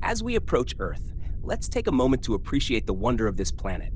As we approach Earth, let's take a moment to appreciate the wonder of this planet,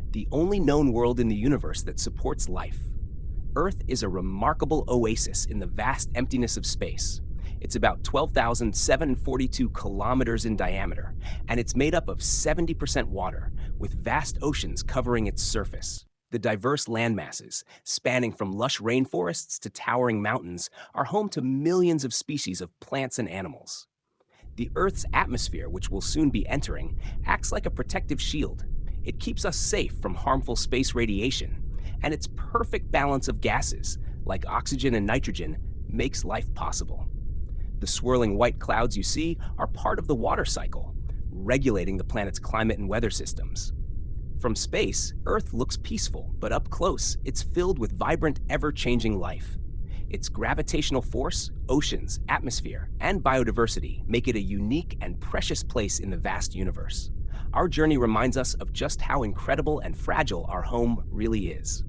the only known world in the universe that supports life. Earth is a remarkable oasis in the vast emptiness of space. It's about 12,742 kilometers in diameter, and it's made up of 70% water, with vast oceans covering its surface. The diverse landmasses, spanning from lush rainforests to towering mountains, are home to millions of species of plants and animals. The Earth's atmosphere, which we'll soon be entering, acts like a protective shield. It keeps us safe from harmful space radiation, and its perfect balance of gases, like oxygen and nitrogen, makes life possible. The swirling white clouds you see are part of the water cycle, regulating the planet's climate and weather systems. From space, Earth looks peaceful, but up close, it's filled with vibrant, ever-changing life. Its gravitational force, oceans, atmosphere, and biodiversity make it a unique and precious place in the vast universe. Our journey reminds us of just how incredible and fragile our home really is.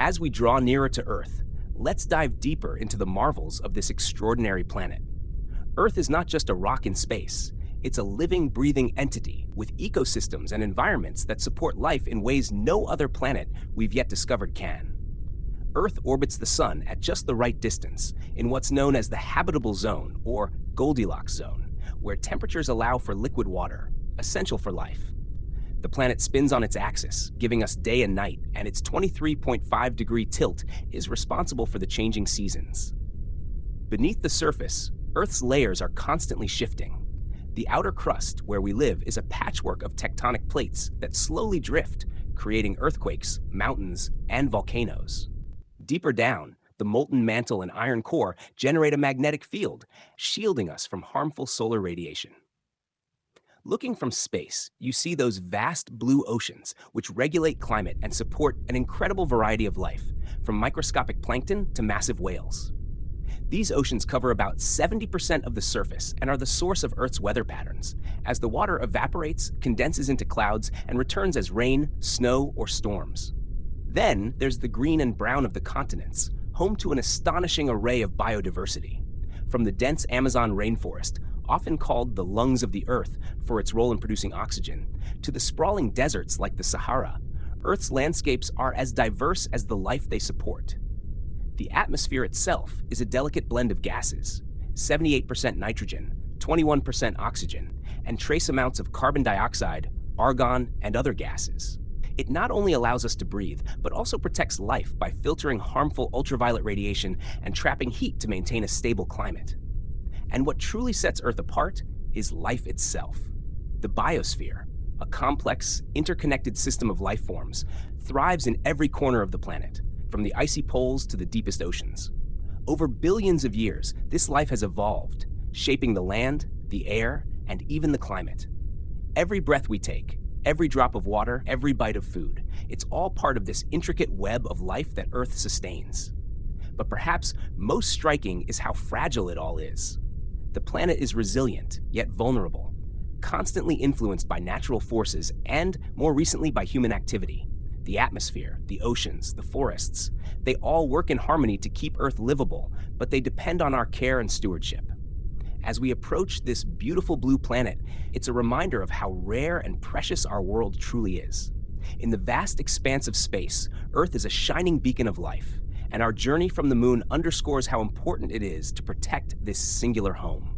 As we draw nearer to Earth, let's dive deeper into the marvels of this extraordinary planet. Earth is not just a rock in space, it's a living, breathing entity with ecosystems and environments that support life in ways no other planet we've yet discovered can. Earth orbits the Sun at just the right distance in what's known as the habitable zone, or Goldilocks zone, where temperatures allow for liquid water, essential for life. The planet spins on its axis, giving us day and night, and its 23.5-degree tilt is responsible for the changing seasons. Beneath the surface, Earth's layers are constantly shifting. The outer crust, where we live, is a patchwork of tectonic plates that slowly drift, creating earthquakes, mountains, and volcanoes. Deeper down, the molten mantle and iron core generate a magnetic field, shielding us from harmful solar radiation. Looking from space, you see those vast blue oceans, which regulate climate and support an incredible variety of life, from microscopic plankton to massive whales. These oceans cover about 70% of the surface and are the source of Earth's weather patterns, as the water evaporates, condenses into clouds, and returns as rain, snow, or storms. Then there's the green and brown of the continents, home to an astonishing array of biodiversity. From the dense Amazon rainforest, often called the lungs of the Earth for its role in producing oxygen, to the sprawling deserts like the Sahara, Earth's landscapes are as diverse as the life they support. The atmosphere itself is a delicate blend of gases, 78% nitrogen, 21% oxygen, and trace amounts of carbon dioxide, argon, and other gases. It not only allows us to breathe, but also protects life by filtering harmful ultraviolet radiation and trapping heat to maintain a stable climate. And what truly sets Earth apart is life itself. The biosphere, a complex, interconnected system of life forms, thrives in every corner of the planet, from the icy poles to the deepest oceans. Over billions of years, this life has evolved, shaping the land, the air, and even the climate. Every breath we take, every drop of water, every bite of food, it's all part of this intricate web of life that Earth sustains. But perhaps most striking is how fragile it all is. The planet is resilient, yet vulnerable, constantly influenced by natural forces and, more recently, by human activity. The atmosphere, the oceans, the forests, they all work in harmony to keep Earth livable, but they depend on our care and stewardship. As we approach this beautiful blue planet, it's a reminder of how rare and precious our world truly is. In the vast expanse of space, Earth is a shining beacon of life, and our journey from the moon underscores how important it is to protect this singular home.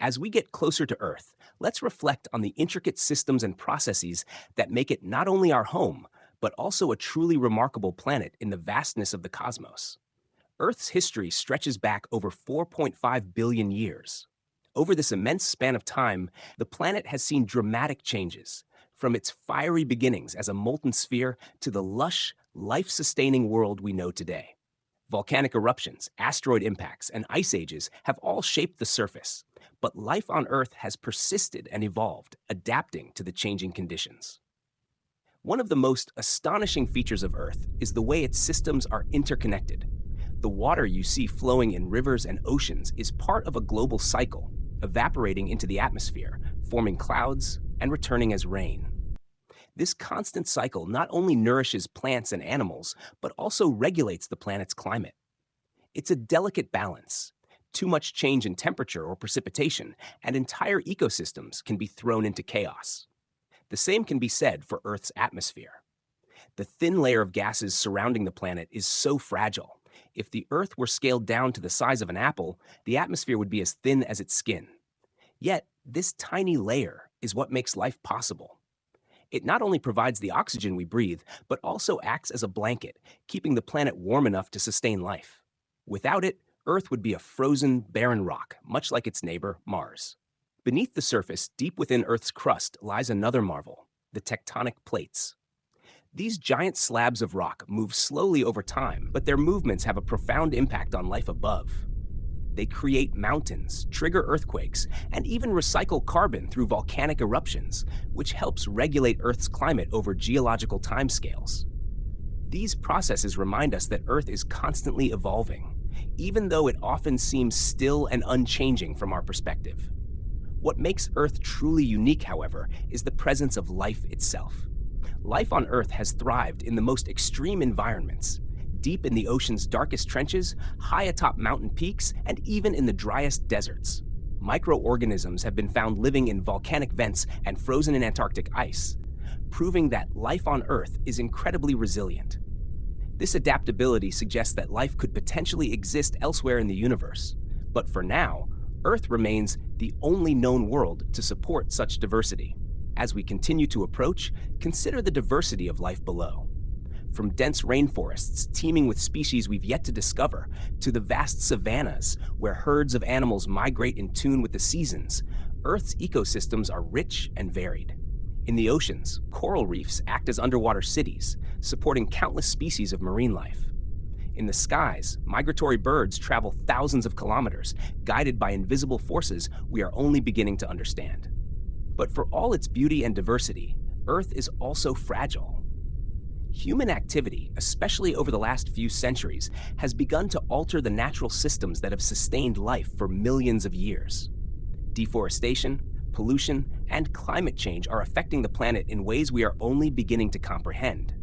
As we get closer to Earth, let's reflect on the intricate systems and processes that make it not only our home, but also a truly remarkable planet in the vastness of the cosmos. Earth's history stretches back over 4.5 billion years. Over this immense span of time, the planet has seen dramatic changes, from its fiery beginnings as a molten sphere to the lush, life-sustaining world we know today. Volcanic eruptions, asteroid impacts, and ice ages have all shaped the surface, but life on Earth has persisted and evolved, adapting to the changing conditions. One of the most astonishing features of Earth is the way its systems are interconnected. The water you see flowing in rivers and oceans is part of a global cycle, evaporating into the atmosphere, forming clouds, and returning as rain. This constant cycle not only nourishes plants and animals, but also regulates the planet's climate. It's a delicate balance. Too much change in temperature or precipitation, and entire ecosystems can be thrown into chaos. The same can be said for Earth's atmosphere. The thin layer of gases surrounding the planet is so fragile. If the Earth were scaled down to the size of an apple, the atmosphere would be as thin as its skin. Yet, this tiny layer is what makes life possible. It not only provides the oxygen we breathe, but also acts as a blanket, keeping the planet warm enough to sustain life. Without it, Earth would be a frozen, barren rock, much like its neighbor, Mars. Beneath the surface, deep within Earth's crust, lies another marvel, the tectonic plates. These giant slabs of rock move slowly over time, but their movements have a profound impact on life above. They create mountains, trigger earthquakes, and even recycle carbon through volcanic eruptions, which helps regulate Earth's climate over geological timescales. These processes remind us that Earth is constantly evolving, even though it often seems still and unchanging from our perspective. What makes Earth truly unique, however, is the presence of life itself. Life on Earth has thrived in the most extreme environments, deep in the ocean's darkest trenches, high atop mountain peaks, and even in the driest deserts. Microorganisms have been found living in volcanic vents and frozen in Antarctic ice, proving that life on Earth is incredibly resilient. This adaptability suggests that life could potentially exist elsewhere in the universe. But for now, Earth remains the only known world to support such diversity. As we continue to approach, consider the diversity of life below. From dense rainforests teeming with species we've yet to discover, to the vast savannas where herds of animals migrate in tune with the seasons, Earth's ecosystems are rich and varied. In the oceans, coral reefs act as underwater cities, supporting countless species of marine life. In the skies, migratory birds travel thousands of kilometers, guided by invisible forces we are only beginning to understand. But for all its beauty and diversity, Earth is also fragile. Human activity, especially over the last few centuries, has begun to alter the natural systems that have sustained life for millions of years. Deforestation, pollution, and climate change are affecting the planet in ways we are only beginning to comprehend.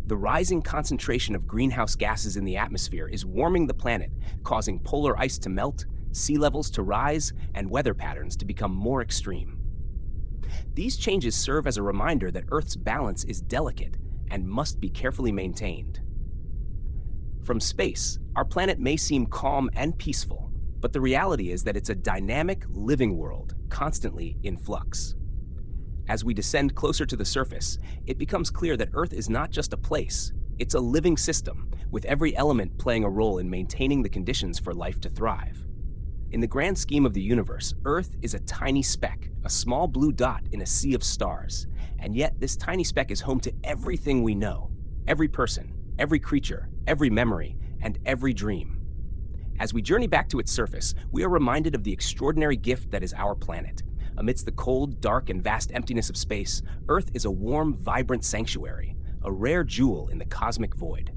The rising concentration of greenhouse gases in the atmosphere is warming the planet, causing polar ice to melt, sea levels to rise, and weather patterns to become more extreme. These changes serve as a reminder that Earth's balance is delicate and must be carefully maintained. From space, our planet may seem calm and peaceful, but the reality is that it's a dynamic, living world, constantly in flux. As we descend closer to the surface, it becomes clear that Earth is not just a place, it's a living system, with every element playing a role in maintaining the conditions for life to thrive. In the grand scheme of the universe, Earth is a tiny speck, a small blue dot in a sea of stars. And yet, this tiny speck is home to everything we know, every person, every creature, every memory, and every dream. As we journey back to its surface, we are reminded of the extraordinary gift that is our planet. Amidst the cold, dark, and vast emptiness of space, Earth is a warm, vibrant sanctuary, a rare jewel in the cosmic void.